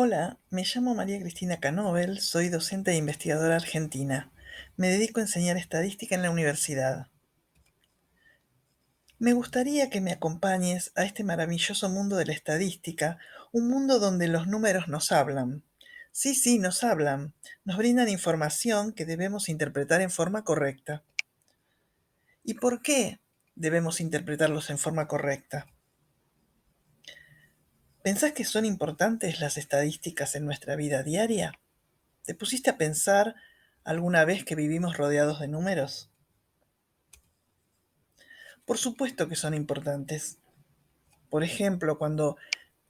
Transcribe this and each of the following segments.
Hola, me llamo María Cristina Canovel, soy docente e investigadora argentina. Me dedico a enseñar estadística en la universidad. Me gustaría que me acompañes a este maravilloso mundo de la estadística, un mundo donde los números nos hablan. Sí, sí, nos hablan. Nos brindan información que debemos interpretar en forma correcta. ¿Y por qué debemos interpretarlos en forma correcta? ¿Pensás que son importantes las estadísticas en nuestra vida diaria? ¿Te pusiste a pensar alguna vez que vivimos rodeados de números? Por supuesto que son importantes. Por ejemplo, cuando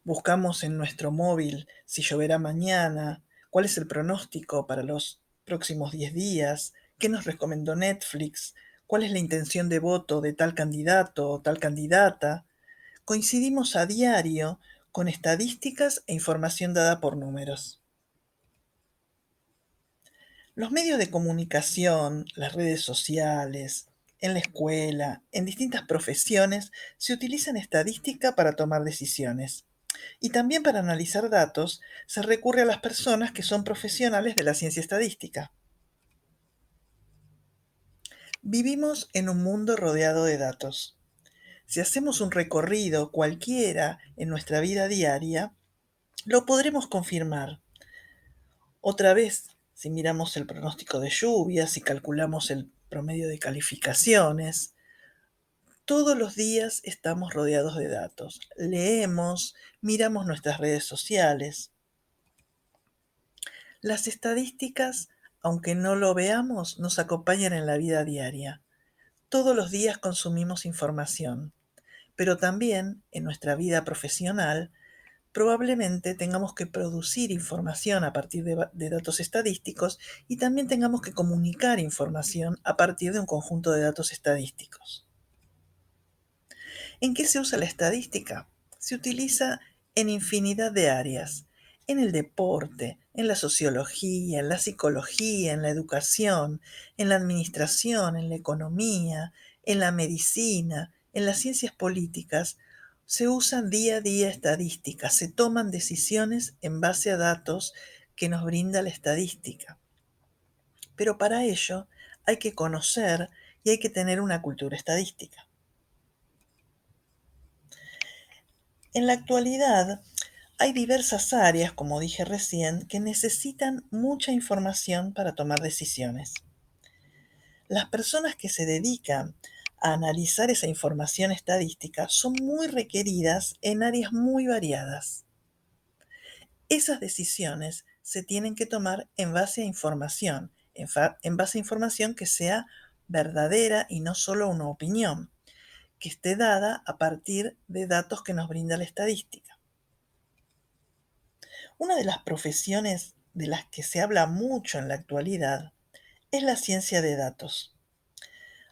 buscamos en nuestro móvil si lloverá mañana, cuál es el pronóstico para los próximos 10 días, qué nos recomendó Netflix, cuál es la intención de voto de tal candidato o tal candidata, coincidimos a diario con estadísticas e información dada por números. Los medios de comunicación, las redes sociales, en la escuela, en distintas profesiones, se utilizan estadística para tomar decisiones. Y también para analizar datos se recurre a las personas que son profesionales de la ciencia estadística. Vivimos en un mundo rodeado de datos. Si hacemos un recorrido cualquiera en nuestra vida diaria, lo podremos confirmar. Otra vez, si miramos el pronóstico de lluvias, si calculamos el promedio de calificaciones, todos los días estamos rodeados de datos. Leemos, miramos nuestras redes sociales. Las estadísticas, aunque no lo veamos, nos acompañan en la vida diaria. Todos los días consumimos información, pero también en nuestra vida profesional probablemente tengamos que producir información a partir de datos estadísticos y también tengamos que comunicar información a partir de un conjunto de datos estadísticos. ¿En qué se usa la estadística? Se utiliza en infinidad de áreas, en el deporte, en la sociología, en la psicología, en la educación, en la administración, en la economía, en la medicina, en las ciencias políticas. Se usan día a día estadísticas, se toman decisiones en base a datos que nos brinda la estadística. Pero para ello hay que conocer y hay que tener una cultura estadística. En la actualidad, hay diversas áreas, como dije recién, que necesitan mucha información para tomar decisiones. Las personas que se dedican a analizar esa información estadística son muy requeridas en áreas muy variadas. Esas decisiones se tienen que tomar en base a información, en base a información que sea verdadera y no solo una opinión, que esté dada a partir de datos que nos brinda la estadística. Una de las profesiones de las que se habla mucho en la actualidad es la ciencia de datos.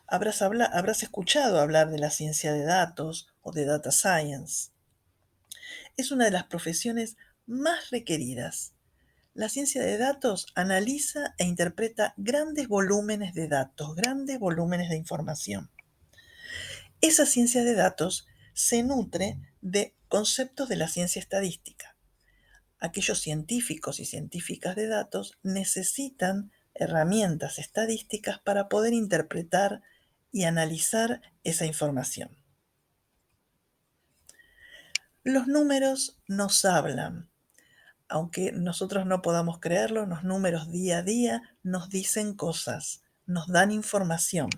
Habrás escuchado hablar de la ciencia de datos o de data science. Es una de las profesiones más requeridas. La ciencia de datos analiza e interpreta grandes volúmenes de datos, grandes volúmenes de información. Esa ciencia de datos se nutre de conceptos de la ciencia estadística. Aquellos científicos y científicas de datos necesitan herramientas estadísticas para poder interpretar y analizar esa información. Los números nos hablan. Aunque nosotros no podamos creerlo, los números día a día nos dicen cosas, nos dan información.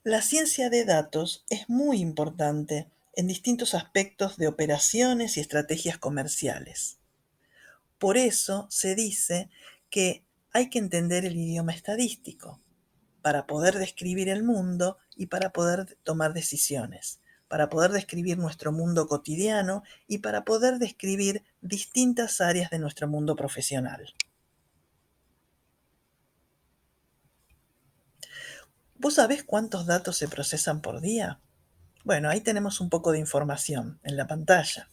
La ciencia de datos es muy importante en distintos aspectos de operaciones y estrategias comerciales. Por eso se dice que hay que entender el idioma estadístico para poder describir el mundo y para poder tomar decisiones, para poder describir nuestro mundo cotidiano y para poder describir distintas áreas de nuestro mundo profesional. ¿Vos sabés cuántos datos se procesan por día? Bueno, ahí tenemos un poco de información en la pantalla.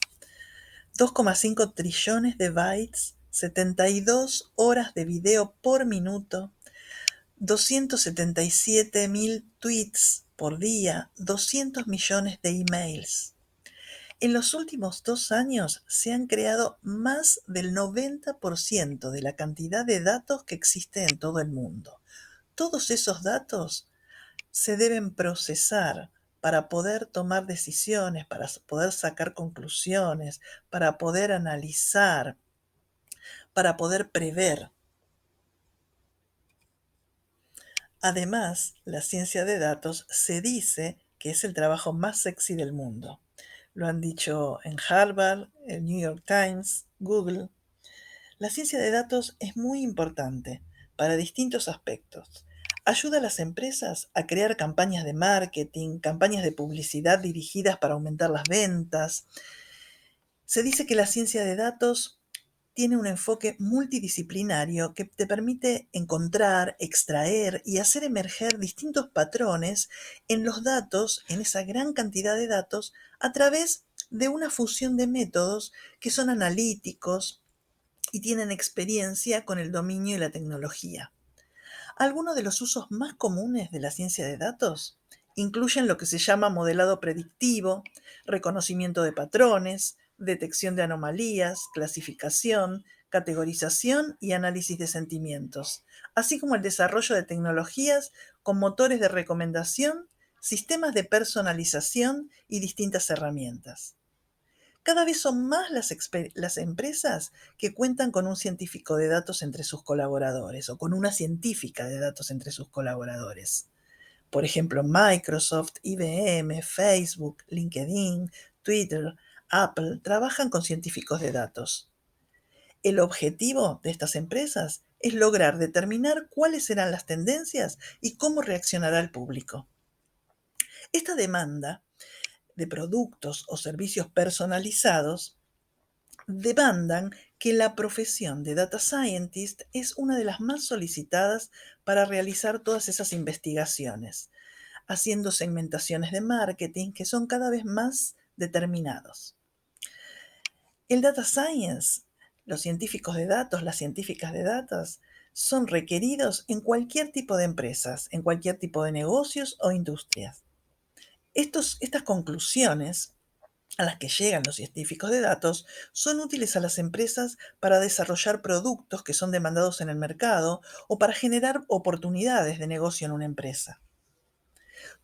2,5 trillones de bytes, 72 horas de video por minuto, 277.000 tweets por día, 200 millones de emails. En los últimos 2 años se han creado más del 90% de la cantidad de datos que existe en todo el mundo. Todos esos datos se deben procesar para poder tomar decisiones, para poder sacar conclusiones, para poder analizar, para poder prever. Además, la ciencia de datos se dice que es el trabajo más sexy del mundo. Lo han dicho en Harvard, el New York Times, Google. La ciencia de datos es muy importante para distintos aspectos. Ayuda a las empresas a crear campañas de marketing, campañas de publicidad dirigidas para aumentar las ventas. Se dice que la ciencia de datos tiene un enfoque multidisciplinario que te permite encontrar, extraer y hacer emerger distintos patrones en los datos, en esa gran cantidad de datos, a través de una fusión de métodos que son analíticos y tienen experiencia con el dominio y la tecnología. Algunos de los usos más comunes de la ciencia de datos incluyen lo que se llama modelado predictivo, reconocimiento de patrones, detección de anomalías, clasificación, categorización y análisis de sentimientos, así como el desarrollo de tecnologías con motores de recomendación, sistemas de personalización y distintas herramientas. Cada vez son más las empresas que cuentan con un científico de datos entre sus colaboradores o con una científica de datos entre sus colaboradores. Por ejemplo, Microsoft, IBM, Facebook, LinkedIn, Twitter, Apple trabajan con científicos de datos. El objetivo de estas empresas es lograr determinar cuáles serán las tendencias y cómo reaccionará el público. Esta demanda de productos o servicios personalizados demandan que la profesión de Data Scientist es una de las más solicitadas para realizar todas esas investigaciones, haciendo segmentaciones de marketing que son cada vez más determinados. El Data Science, los científicos de datos, las científicas de datos, son requeridos en cualquier tipo de empresas, en cualquier tipo de negocios o industrias. Estas conclusiones a las que llegan los científicos de datos son útiles a las empresas para desarrollar productos que son demandados en el mercado o para generar oportunidades de negocio en una empresa.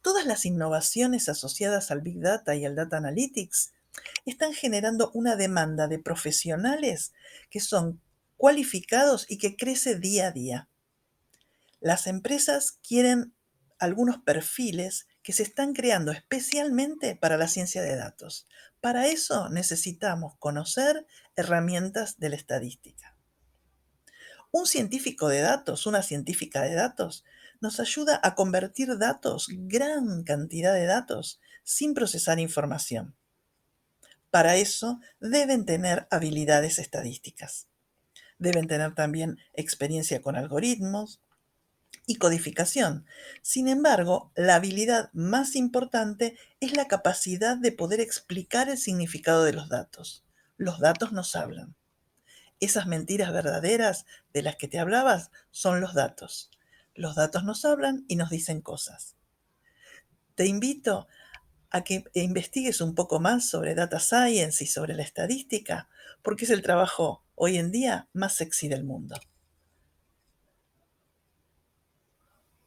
Todas las innovaciones asociadas al Big Data y al Data Analytics están generando una demanda de profesionales que son cualificados y que crece día a día. Las empresas quieren algunos perfiles que se están creando especialmente para la ciencia de datos. Para eso necesitamos conocer herramientas de la estadística. Un científico de datos, una científica de datos, nos ayuda a convertir datos, gran cantidad de datos, sin procesar información. Para eso deben tener habilidades estadísticas. Deben tener también experiencia con algoritmos y codificación. Sin embargo, la habilidad más importante es la capacidad de poder explicar el significado de los datos. Los datos nos hablan. Esas mentiras verdaderas de las que te hablabas son los datos. Los datos nos hablan y nos dicen cosas. Te invito a que investigues un poco más sobre data science y sobre la estadística, porque es el trabajo hoy en día más sexy del mundo.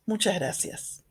Muchas gracias.